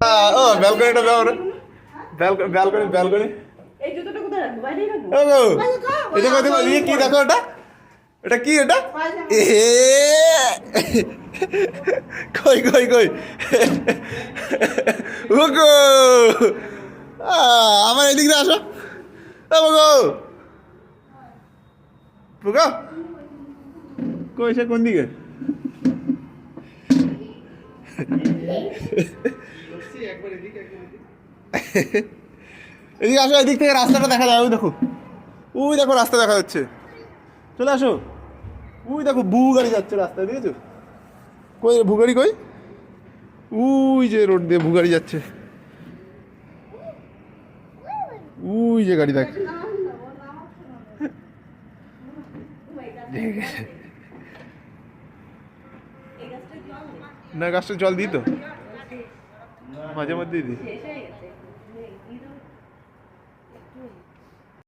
ও ব্যালকনিটা দাও রে, balcony balcony. এই জুতোটা কোথায় রাখবো? বাইরেই রাখবো? ও গো, এই দেখো দেখো, এই কি দেখো, এটা এটা কি, এটা এ কই কই কই, ও গো আমার এদিক দিয়ে আসো, ও গো পুগো, কই সে কোন দিকে? এদিকে আসো, এদিক থেকে রাস্তাটা দেখা যায়, ওই দেখো, ওই দেখো রাস্তা দেখা যাচ্ছে, চলে আসো। ওই দেখো ভু গাড়ি যাচ্ছে রাস্তায়, দেখেছো? কই ভু গাড়ি কই? ওই যে রোড দিয়ে ভু গাড়ি যাচ্ছে, ওই যে গাড়ি দেখ। না গাছটা জল দিই তো, মাঝে মধ্যেই দিই। শেষ হয়ে গেছে।